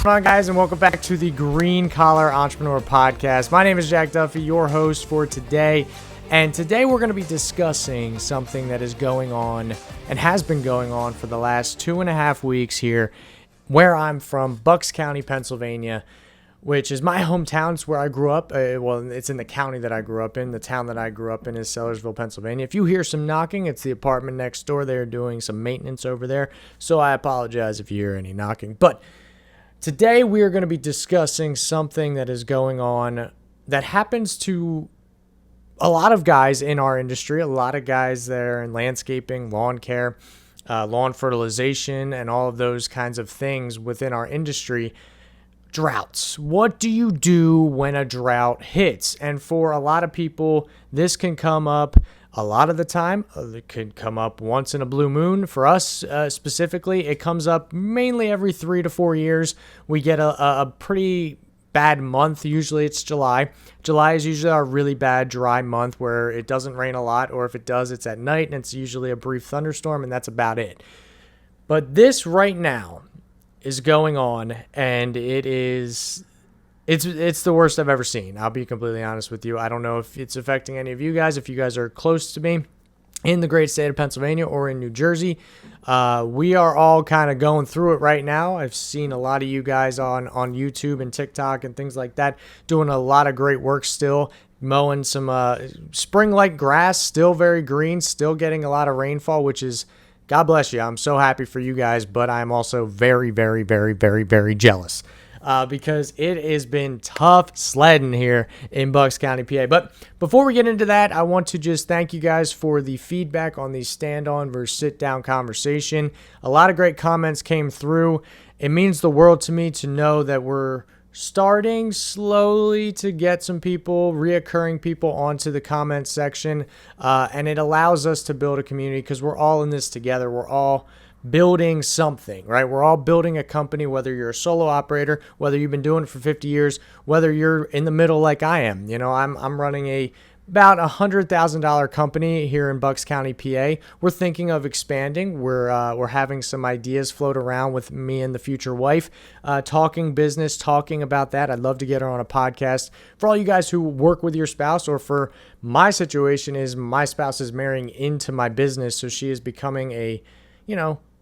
What's going on, guys, and welcome back to the Green Collar Entrepreneur Podcast. My name is Jack Duffy, your host for today, and today we're going to be discussing something that is going on and has been going on for the last 2.5 weeks here where I'm from, Bucks County, Pennsylvania, which is my hometown. It's where I grew up. Well, it's in the county that I grew up in. The town that I grew up in is Sellersville, Pennsylvania. If you hear some knocking, it's the apartment next door. They're doing some maintenance over there, so I apologize if you hear any knocking. But today we are going to be discussing something that is going on that happens to a lot of guys in our industry, a lot of guys that are in landscaping, lawn care, lawn fertilization, and all of those kinds of things within our industry. Droughts. What do you do when a drought hits? And for a lot of people, this can come up a lot of the time. It could come up once in a blue moon. For us specifically, it comes up mainly every 3 to 4 years. We get a pretty bad month. Usually it's July. July is usually our really bad dry month where it doesn't rain a lot, or if it does, it's at night and it's usually a brief thunderstorm, and that's about it. But this right now is going on, and it's the worst I've ever seen. I'll be completely honest with you. I don't know if it's affecting any of you guys, if you guys are close to me in the great state of Pennsylvania or in New Jersey. We are all kind of going through it right now. I've seen a lot of you guys on YouTube and TikTok and things like that doing a lot of great work still, mowing some spring-like grass, still very green, still getting a lot of rainfall, which is, God bless you. I'm so happy for you guys, but I'm also very, very, very, very, very jealous because it has been tough sledding here in Bucks County, PA. But before we get into that, I want to just thank you guys for the feedback on the stand-on versus sit-down conversation. A lot of great comments came through. It means the world to me to know that we're starting slowly to get some reoccurring people onto the comment section, and it allows us to build a community because we're all in this together. We're all building something, right? We're all building a company, whether you're a solo operator, whether you've been doing it for 50 years, whether you're in the middle like I am. You know, I'm running about $100,000 company here in Bucks County, PA. We're thinking of expanding. We're having some ideas float around with me and the future wife, talking business, talking about that. I'd love to get her on a podcast. For all you guys who work with your spouse, or for my situation is my spouse is marrying into my business, so she is becoming a,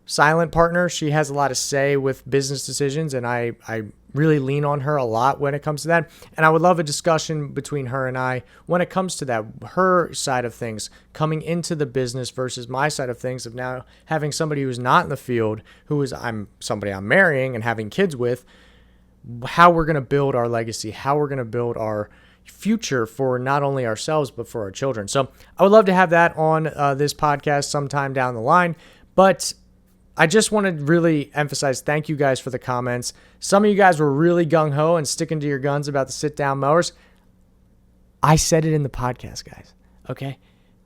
silent partner. She has a lot of say with business decisions, and I really lean on her a lot when it comes to that. And I would love a discussion between her and I when it comes to that, her side of things, coming into the business versus my side of things, of now having somebody who's not in the field, I'm somebody I'm marrying and having kids with, how we're going to build our legacy, how we're going to build our future for not only ourselves, but for our children. So I would love to have that on this podcast sometime down the line. But I just want to really emphasize, thank you guys for the comments. Some of you guys were really gung-ho and sticking to your guns about the sit-down mowers. I said it in the podcast, guys, okay?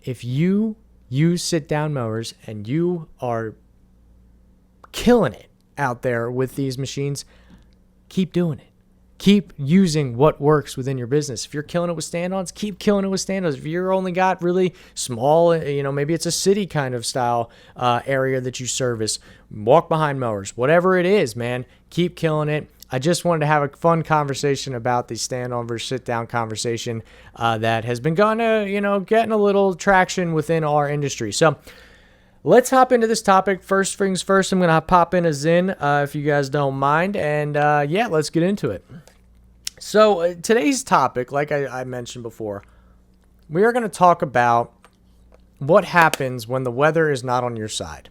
If you use sit-down mowers and you are killing it out there with these machines, keep doing it. Keep using what works within your business. If you're killing it with stand-ons, keep killing it with stand-ons. If you're only got really small, maybe it's a city kind of style area that you service, walk behind mowers, whatever it is, man, keep killing it. I just wanted to have a fun conversation about the stand-on versus sit-down conversation that has been getting a little traction within our industry. So let's hop into this topic. First things first, I'm going to pop in a Zin if you guys don't mind. And let's get into it. So today's topic, like I mentioned before, we are going to talk about what happens when the weather is not on your side.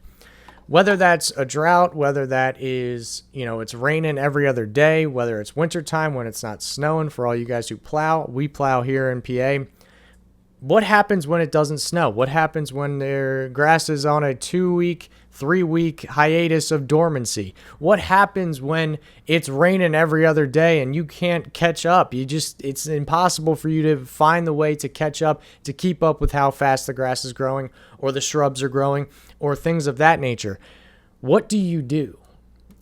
Whether that's a drought, whether that is, it's raining every other day, whether it's wintertime when it's not snowing. For all you guys who plow, we plow here in PA. What happens when it doesn't snow? What happens when their grass is on a 2-week, 3-week hiatus of dormancy? What happens when it's raining every other day and you can't catch up? It's impossible for you to find the way to catch up, to keep up with how fast the grass is growing or the shrubs are growing or things of that nature. What do you do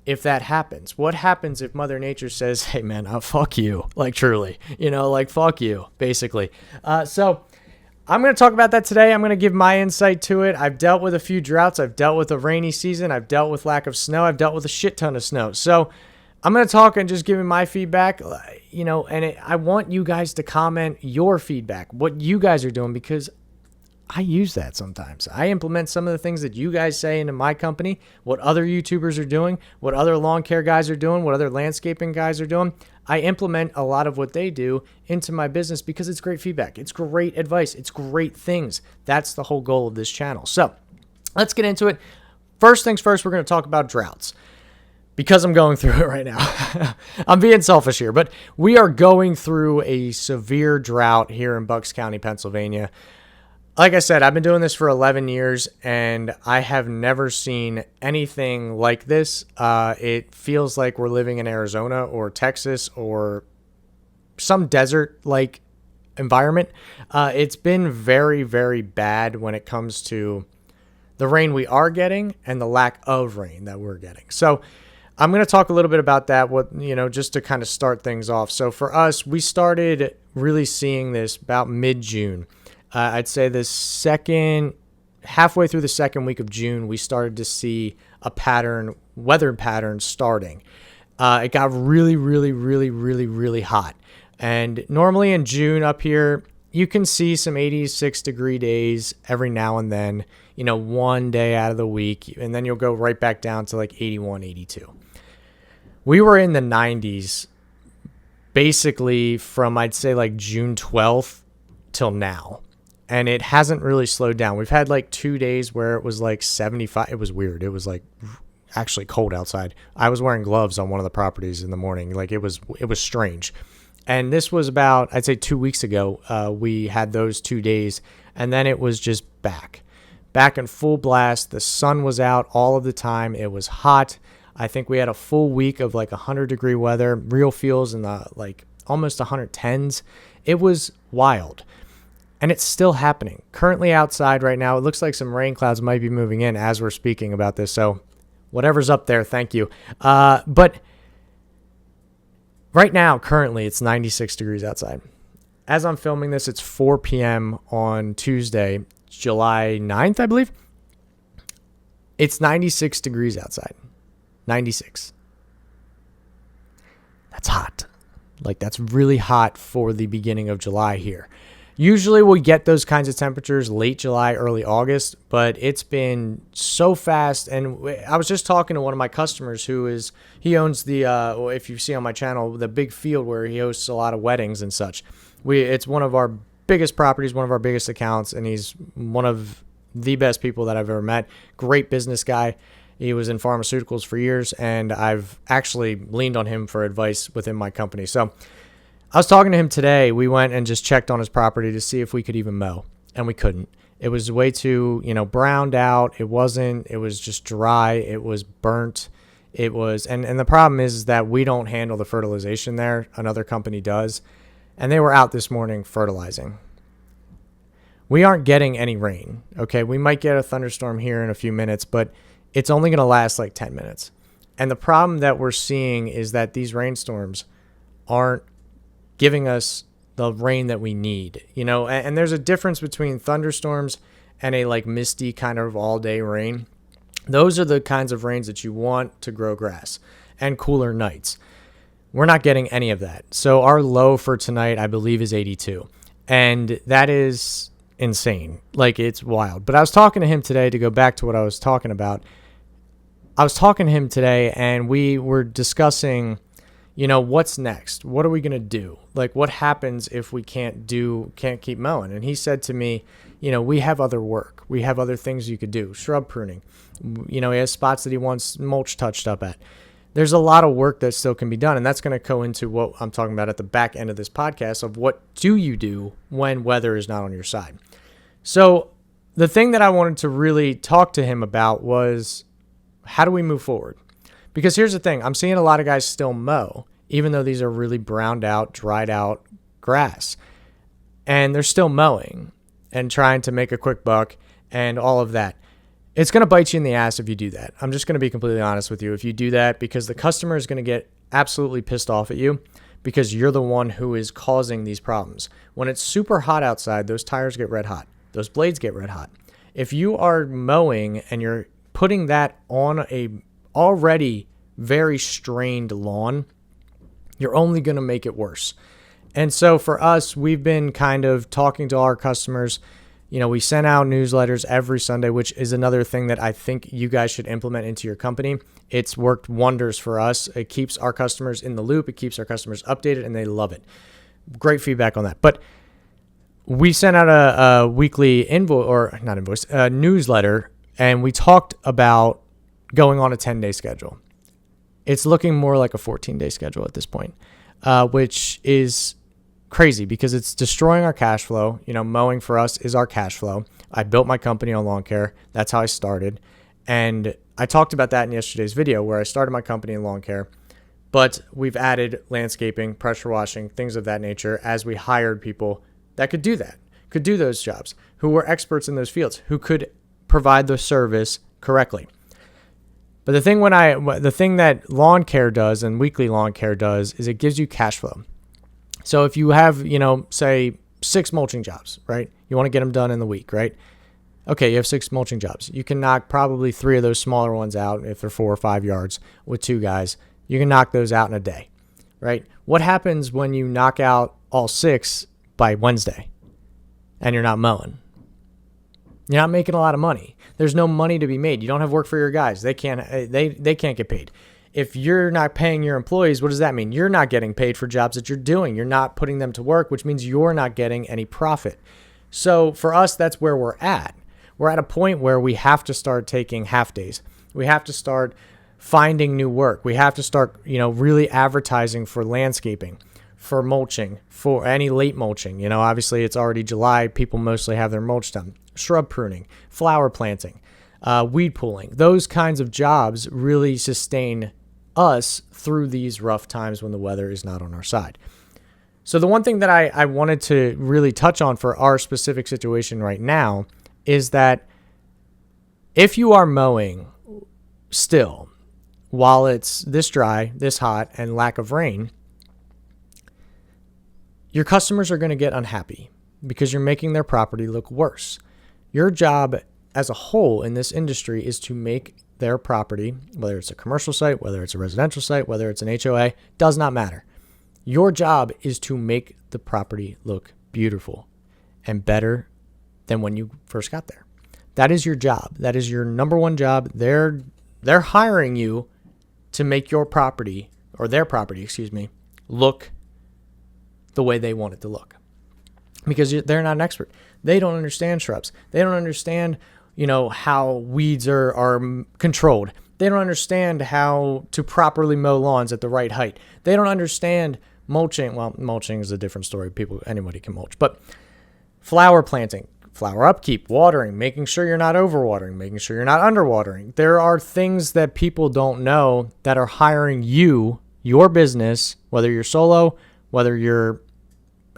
if that happens? What happens if Mother Nature says, hey man, fuck you, like truly, fuck you, basically. So I'm going to talk about that today. I'm going to give my insight to it. I've dealt with a few droughts. I've dealt with a rainy season. I've dealt with lack of snow. I've dealt with a shit ton of snow. So I'm going to talk and just give you my feedback, and I want you guys to comment your feedback, what you guys are doing, because I use that sometimes. I implement some of the things that you guys say into my company, what other YouTubers are doing, what other lawn care guys are doing, what other landscaping guys are doing. I implement a lot of what they do into my business because it's great feedback. It's great advice. It's great things. That's the whole goal of this channel. So let's get into it. First things first, we're going to talk about droughts because I'm going through it right now. I'm being selfish here, but we are going through a severe drought here in Bucks County, Pennsylvania. Like I said, I've been doing this for 11 years, and I have never seen anything like this. It feels like we're living in Arizona or Texas or some desert-like environment. It's been very, very bad when it comes to the rain we are getting and the lack of rain that we're getting. So I'm going to talk a little bit about that, just to kind of start things off. So for us, we started really seeing this about mid-June. I'd say halfway through the second week of June, we started to see a weather pattern starting. It got really, really, really, really, really hot. And normally in June up here, you can see some 86-degree days every now and then, one day out of the week, and then you'll go right back down to like 81, 82. We were in the 90s basically from, I'd say, like June 12th till now. And it hasn't really slowed down. We've had like 2 days where it was like 75. It was weird. It was like actually cold outside. I was wearing gloves on one of the properties in the morning. Like it was strange. And this was about, I'd say 2 weeks ago, we had those 2 days. And then it was just back in full blast. The sun was out all of the time. It was hot. I think we had a full week of like 100-degree weather, real feels in the like almost 110s. It was wild. And it's still happening. Currently outside right now, it looks like some rain clouds might be moving in as we're speaking about this. So whatever's up there, thank you. But right now, currently, it's 96 degrees outside. As I'm filming this, it's 4 p.m. on Tuesday, July 9th, I believe. It's 96 degrees outside. 96. That's hot. Like, that's really hot for the beginning of July here. Usually we get those kinds of temperatures late July, early August, but it's been so fast. And I was just talking to one of my customers he owns if you see on my channel, the big field where he hosts a lot of weddings and such. It's one of our biggest properties, one of our biggest accounts, and he's one of the best people that I've ever met. Great business guy. He was in pharmaceuticals for years, and I've actually leaned on him for advice within my company. So I was talking to him today. We went and just checked on his property to see if we could even mow, and we couldn't. It was way too, browned out. It was just dry. It was burnt. And the problem is that we don't handle the fertilization there. Another company does. And they were out this morning fertilizing. We aren't getting any rain. Okay. We might get a thunderstorm here in a few minutes, but it's only going to last like 10 minutes. And the problem that we're seeing is that these rainstorms aren't giving us the rain that we need, and there's a difference between thunderstorms and a like misty kind of all day rain. Those are the kinds of rains that you want to grow grass, and cooler nights. We're not getting any of that. So our low for tonight, I believe, is 82. And that is insane. Like, it's wild. But I was talking to him today, to go back to what I was talking about. I was talking to him today, and we were discussing, what's next? What are we going to do? Like, what happens if we can't keep mowing? And he said to me, we have other work. We have other things you could do. Shrub pruning. He has spots that he wants mulch touched up at. There's a lot of work that still can be done. And that's going to go into what I'm talking about at the back end of this podcast of what do you do when weather is not on your side? So the thing that I wanted to really talk to him about was, how do we move forward? Because here's the thing. I'm seeing a lot of guys still mow, even though these are really browned out, dried out grass. And they're still mowing and trying to make a quick buck and all of that. It's going to bite you in the ass if you do that. I'm just going to be completely honest with you. If you do that, because the customer is going to get absolutely pissed off at you because you're the one who is causing these problems. When it's super hot outside, those tires get red hot. Those blades get red hot. If you are mowing and you're putting that on a already very strained lawn, you're only going to make it worse. And so for us, we've been kind of talking to our customers. We send out newsletters every Sunday, which is another thing that I think you guys should implement into your company. It's worked wonders for us. It keeps our customers in the loop. It keeps our customers updated, and they love it. Great feedback on that. But we sent out a weekly newsletter, and we talked about going on a 10-day schedule. It's looking more like a 14-day schedule at this point, which is crazy because it's destroying our cash flow. Mowing for us is our cash flow. I built my company on lawn care. That's how I started. And I talked about that in yesterday's video where I started my company in lawn care, but we've added landscaping, pressure washing, things of that nature as we hired people that could do that, could do those jobs, who were experts in those fields, who could provide the service correctly. But the thing that lawn care does and weekly lawn care does is it gives you cash flow. So if you have, say 6 mulching jobs, right? You want to get them done in the week, right? Okay, you have 6 mulching jobs. You can knock probably 3 of those smaller ones out if they're 4 or 5 yards with 2 guys. You can knock those out in a day, right? What happens when you knock out all 6 by Wednesday and you're not mowing? You're not making a lot of money. There's no money to be made. You don't have work for your guys. They can't get paid. If you're not paying your employees, what does that mean? You're not getting paid for jobs that you're doing. You're not putting them to work, which means you're not getting any profit. So for us, that's where we're at. We're at a point where we have to start taking half days. We have to start finding new work. We have to start, really advertising for landscaping, for mulching, for any late mulching. Obviously it's already July. People mostly have their mulch done. Shrub pruning, flower planting, weed pulling. Those kinds of jobs really sustain us through these rough times when the weather is not on our side. So the one thing that I wanted to really touch on for our specific situation right now is that if you are mowing still while it's this dry, this hot, and lack of rain, your customers are going to get unhappy because you're making their property look worse. Your job as a whole in this industry is to make their property, whether it's a commercial site, whether it's a residential site, whether it's an HOA, does not matter. Your job is to make the property look beautiful and better than when you first got there. That is your job. That is your number one job. They're hiring you to make your property, or their property, look the way they want it to look. Because they're not an expert. They don't understand shrubs. They don't understand, how weeds are controlled. They don't understand how to properly mow lawns at the right height. They don't understand mulching. Well, mulching is a different story. Anybody can mulch. But flower planting, flower upkeep, watering, making sure you're not overwatering, making sure you're not underwatering. There are things that people don't know that are hiring you, your business, whether you're solo, whether you're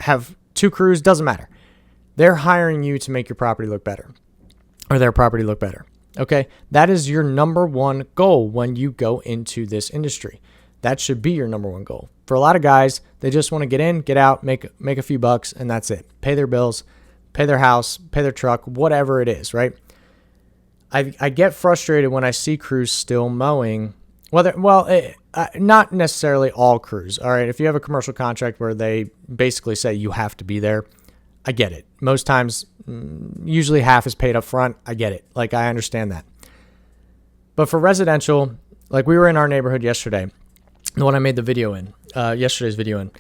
have 2 crews, doesn't matter. They're hiring you to make your property look better, or their property look better. Okay? That is your number one goal when you go into this industry. That should be your number one goal. For a lot of guys, they just want to get in, get out, make a few bucks, and that's it. Pay their bills, pay their house, pay their truck, whatever it is, right? I get frustrated when I see crews still mowing. Not necessarily all crews. All right, if you have a commercial contract where they basically say you have to be there, I get it. Most times, usually half is paid up front. I get it. I understand that. But for residential, we were in our neighborhood yesterday, the one I made the video in, yesterday's video in,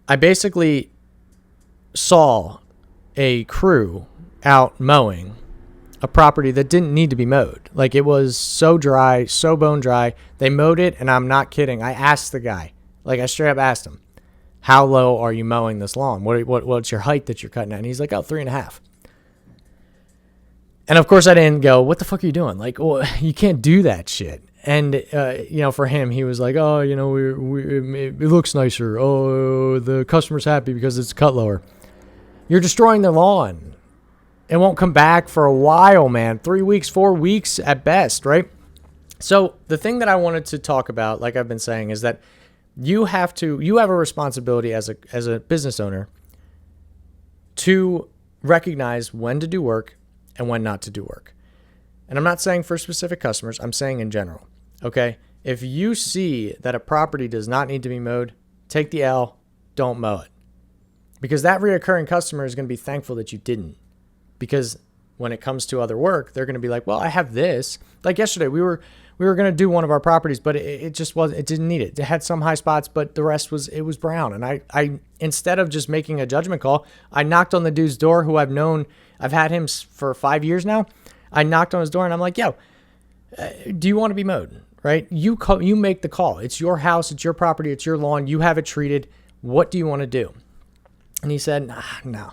I basically saw a crew out mowing a property that didn't need to be mowed. It was so dry, so bone dry. They mowed it, and I'm not kidding. I asked the guy, I straight up asked him, how low are you mowing this lawn? What's your height that you're cutting at? And he's like, 3.5. And of course I didn't go, what the fuck are you doing? You can't do that shit. And, for him, he was like, it looks nicer. Oh, the customer's happy because it's cut lower. You're destroying their lawn. It won't come back for a while, man. 3 weeks, 4 weeks at best, right? So the thing that I wanted to talk about, like I've been saying, is that you have a responsibility as a business owner to recognize when to do work and when not to do work. And I'm not saying for specific customers, I'm saying in general. Okay? If you see that a property does not need to be mowed, take the L, don't mow it. Because that reoccurring customer is going to be thankful that you didn't. Because when it comes to other work, they're going to be like, well, I have this. Like yesterday, we were going to do one of our properties, but it just wasn't, it didn't need it. It had some high spots, but the rest was brown. And I instead of just making a judgment call, I knocked on the dude's door who I've had him for 5 years now. I knocked on his door and I'm like, yo, do you want to be mowed? Right? You make the call. It's your house. It's your property. It's your lawn. You have it treated. What do you want to do? And he said, no,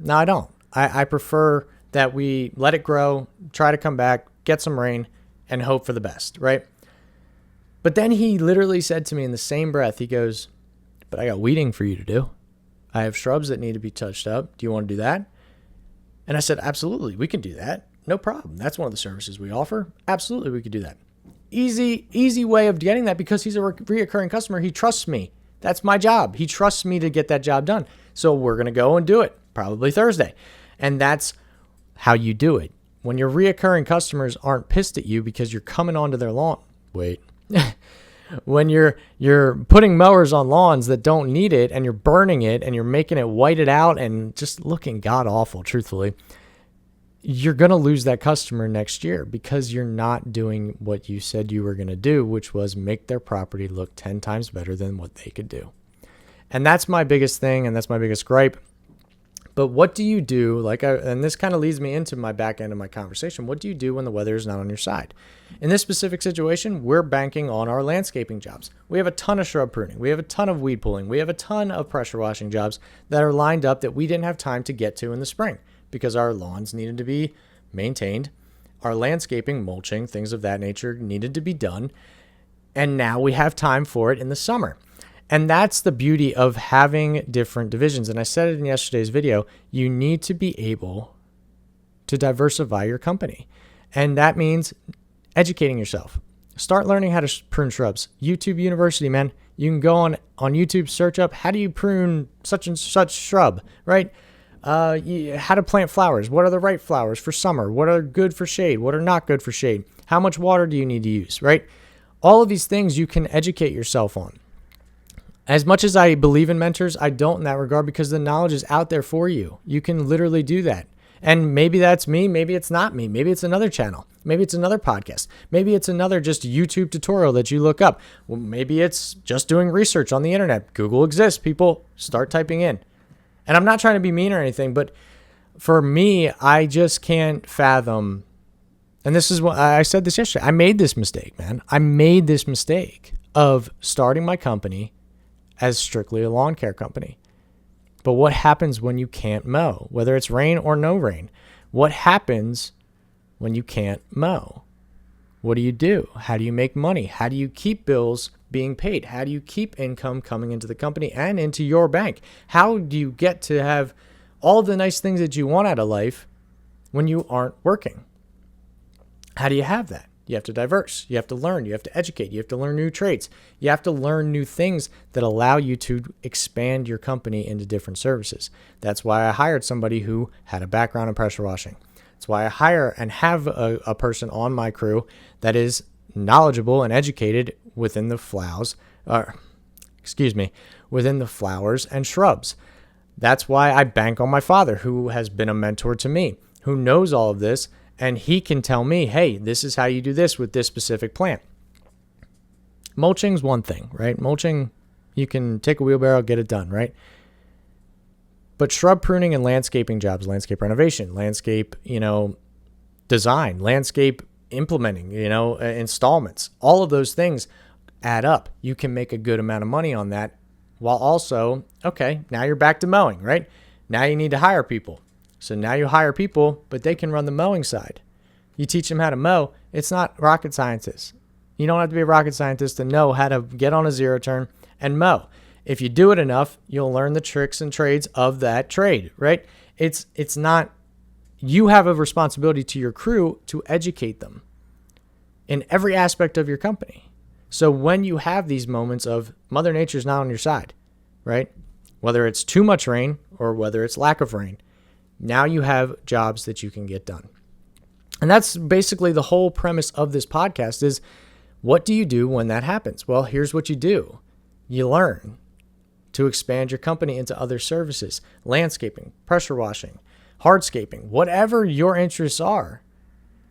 I don't. I prefer that we let it grow, try to come back, get some rain, and hope for the best, right? But then he literally said to me in the same breath, he goes, but I got weeding for you to do. I have shrubs that need to be touched up. Do you want to do that? And I said, absolutely, we can do that. No problem. That's one of the services we offer. Absolutely, we could do that. Easy way of getting that because he's a reoccurring customer. He trusts me. That's my job. He trusts me to get that job done. So we're going to go and do it, probably Thursday. And that's how you do it. When your reoccurring customers aren't pissed at you because you're coming onto their lawn. Wait. When you're putting mowers on lawns that don't need it and you're burning it and you're making it whited out and just looking god awful, truthfully, you're going to lose that customer next year because you're not doing what you said you were going to do, which was make their property look 10 times better than what they could do. And that's my biggest thing, and that's my biggest gripe. But what do you do, and this kind of leads me into my back end of my conversation, what do you do when the weather is not on your side? In this specific situation, we're banking on our landscaping jobs. We have a ton of shrub pruning. We have a ton of weed pulling. We have a ton of pressure washing jobs that are lined up that we didn't have time to get to in the spring because our lawns needed to be maintained. Our landscaping, mulching, things of that nature needed to be done. And now we have time for it in the summer. And that's the beauty of having different divisions. And I said it in yesterday's video, you need to be able to diversify your company. And that means educating yourself. Start learning how to prune shrubs. YouTube University, man. You can go on YouTube, search up, how do you prune such and such shrub, right? How to plant flowers. What are the right flowers for summer? What are good for shade? What are not good for shade? How much water do you need to use, right? All of these things you can educate yourself on. As much as I believe in mentors, I don't in that regard because the knowledge is out there for you. You can literally do that. And maybe that's me. Maybe it's not me. Maybe it's another channel. Maybe it's another podcast. Maybe it's another just YouTube tutorial that you look up. Well, maybe it's just doing research on the internet. Google exists. People start typing in. And I'm not trying to be mean or anything, but for me, I just can't fathom. And this is what I said this yesterday. I made this mistake, man. I made this mistake of starting my company as strictly a lawn care company. But what happens when you can't mow, whether it's rain or no rain? What happens when you can't mow? What do you do? How do you make money? How do you keep bills being paid? How do you keep income coming into the company and into your bank? How do you get to have all the nice things that you want out of life when you aren't working? How do you have that? You have to diverse. You have to learn. You have to educate. You have to learn new trades. You have to learn new things that allow you to expand your company into different services. That's why I hired somebody who had a background in pressure washing. That's why I hire and have a person on my crew that is knowledgeable and educated within the within the flowers and shrubs. That's why I bank on my father, who has been a mentor to me, who knows all of this. And he can tell me, hey, this is how you do this with this specific plant. Mulching's one thing, right? Mulching, you can take a wheelbarrow, get it done, right? But shrub pruning and landscaping jobs, landscape renovation, landscape, design, landscape implementing, installments, all of those things add up. You can make a good amount of money on that while also, okay, now you're back to mowing, right? Now you need to hire people. So now you hire people, but they can run the mowing side. You teach them how to mow. It's not rocket scientists. You don't have to be a rocket scientist to know how to get on a zero turn and mow. If you do it enough, you'll learn the tricks and trades of that trade, right? It's not, you have a responsibility to your crew to educate them in every aspect of your company. So when you have these moments of Mother Nature's not on your side, right? Whether it's too much rain or whether it's lack of rain, now you have jobs that you can get done. And that's basically the whole premise of this podcast is What do you do when that happens? Well, here's what you do. You learn to expand your company into other services, landscaping, pressure washing, hardscaping, whatever your interests are.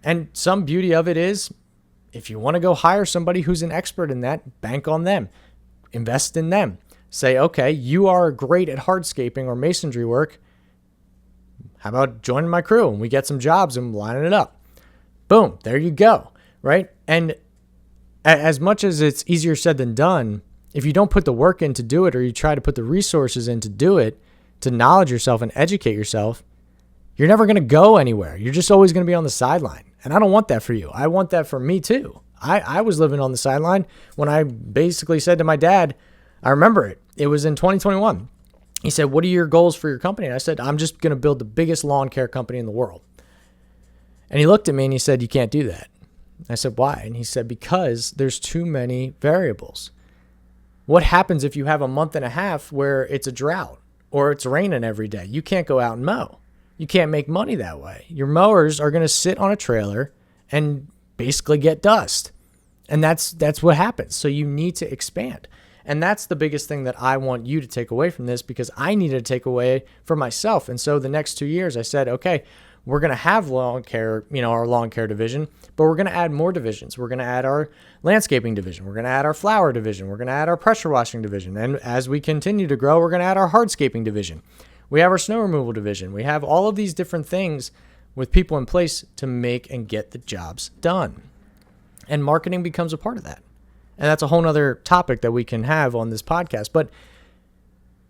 And some beauty of it is, if you want to go hire somebody who's an expert in that, bank on them, invest in them. Say, okay, you are great at hardscaping or masonry work. How about joining my crew and we get some jobs and lining it up? Boom, there you go, right? And as much as it's easier said than done, if you don't put the work in to do it, or you try to put the resources in to do it, to knowledge yourself and educate yourself, you're never going to go anywhere. You're just always going to be on the sideline. And I don't want that for you. I want that for me too. I was living on the sideline when I basically said to my dad, I remember it. It was in 2021. He said, what are your goals for your company? And I said, I'm just going to build the biggest lawn care company in the world. And he looked at me and he said, you can't do that. I said, why? And he said, because there's too many variables. What happens if you have a month and a half where it's a drought or it's raining every day? You can't go out and mow. You can't make money that way. Your mowers are going to sit on a trailer and basically get dust. And that's what happens. So you need to expand. And that's the biggest thing that I want you to take away from this, because I needed to take away for myself. And so the next 2 years I said, okay, we're going to have lawn care, our lawn care division, but we're going to add more divisions. We're going to add our landscaping division. We're going to add our flower division. We're going to add our pressure washing division. And as we continue to grow, we're going to add our hardscaping division. We have our snow removal division. We have all of these different things with people in place to make and get the jobs done. And marketing becomes a part of that. And that's a whole nother topic that we can have on this podcast. But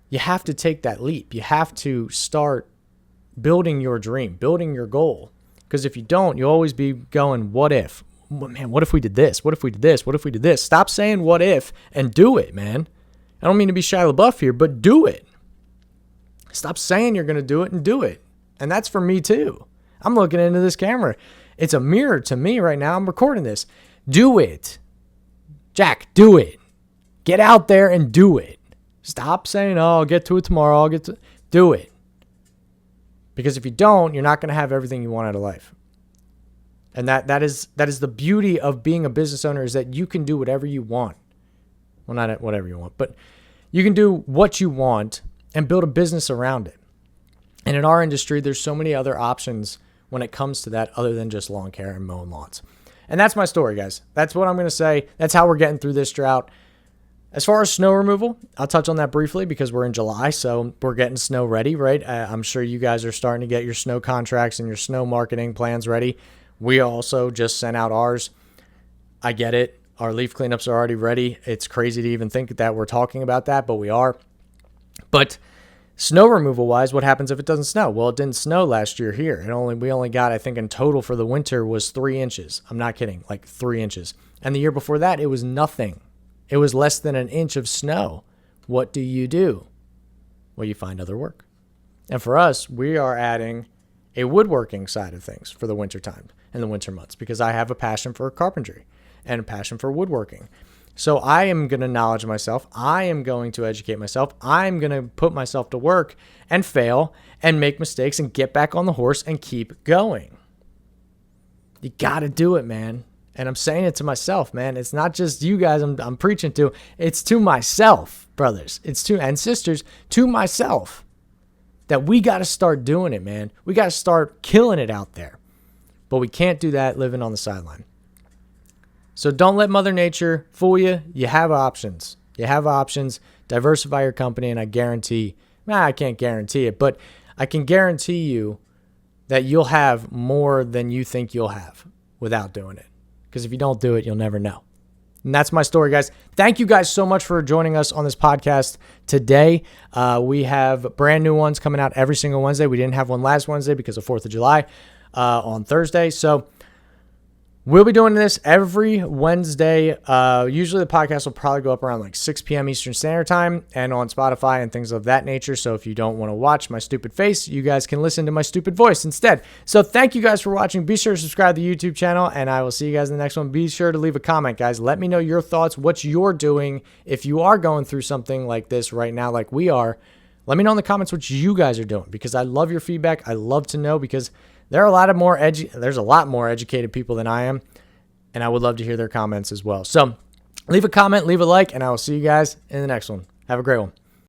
you have to take that leap. You have to start building your dream, building your goal. Because if you don't, you'll always be going, what if? Man, what if we did this? What if we did this? What if we did this? Stop saying what if and do it, man. I don't mean to be Shia LaBeouf here, but do it. Stop saying you're going to do it and do it. And that's for me too. I'm looking into this camera. It's a mirror to me right now. I'm recording this. Do it. Jack, do it. Get out there and do it. Stop saying, oh, I'll get to it tomorrow. Do it. Because if you don't, you're not going to have everything you want out of life. And that is the beauty of being a business owner, is that you can do whatever you want. Well, not whatever you want, but you can do what you want and build a business around it. And in our industry, there's so many other options when it comes to that other than just lawn care and mowing lawns. And that's my story, guys. That's what I'm going to say. That's how we're getting through this drought. As far as snow removal, I'll touch on that briefly because we're in July, so we're getting snow ready, right? I'm sure you guys are starting to get your snow contracts and your snow marketing plans ready. We also just sent out ours. I get it. Our leaf cleanups are already ready. It's crazy to even think that we're talking about that, but we are. But snow removal wise, what happens if it doesn't snow? Well, it didn't snow last year here. We only got, I think in total for the winter was 3 inches. I'm not kidding, like 3 inches. And the year before that, it was nothing. It was less than an inch of snow. What do? Well, you find other work. And for us, we are adding a woodworking side of things for the winter time and the winter months, because I have a passion for carpentry and a passion for woodworking. So I am going to knowledge myself. I am going to educate myself. I'm going to put myself to work and fail and make mistakes and get back on the horse and keep going. You got to do it, man. And I'm saying it to myself, man. It's not just you guys I'm preaching to. It's to myself, brothers. And sisters, to myself. That we got to start doing it, man. We got to start killing it out there. But we can't do that living on the sideline. So don't let Mother Nature fool you. You have options. Diversify your company, and I guarantee, I can't guarantee it, but I can guarantee you that you'll have more than you think you'll have without doing it. Because if you don't do it, you'll never know. And that's my story, guys. Thank you guys so much for joining us on this podcast today. We have brand new ones coming out every single Wednesday. We didn't have one last Wednesday because of 4th of July on Thursday. So we'll be doing this every Wednesday. Usually the podcast will probably go up around like 6 p.m. Eastern Standard Time and on Spotify and things of that nature. So if you don't want to watch my stupid face, you guys can listen to my stupid voice instead. So thank you guys for watching. Be sure to subscribe to the YouTube channel, and I will see you guys in the next one. Be sure to leave a comment, guys. Let me know your thoughts, what you're doing. If you are going through something like this right now, like we are, let me know in the comments what you guys are doing, because I love your feedback. I love to know, because there's a lot more educated people than I am. and I would love to hear their comments as well. So leave a comment, leave a like, and I will see you guys in the next one. Have a great one.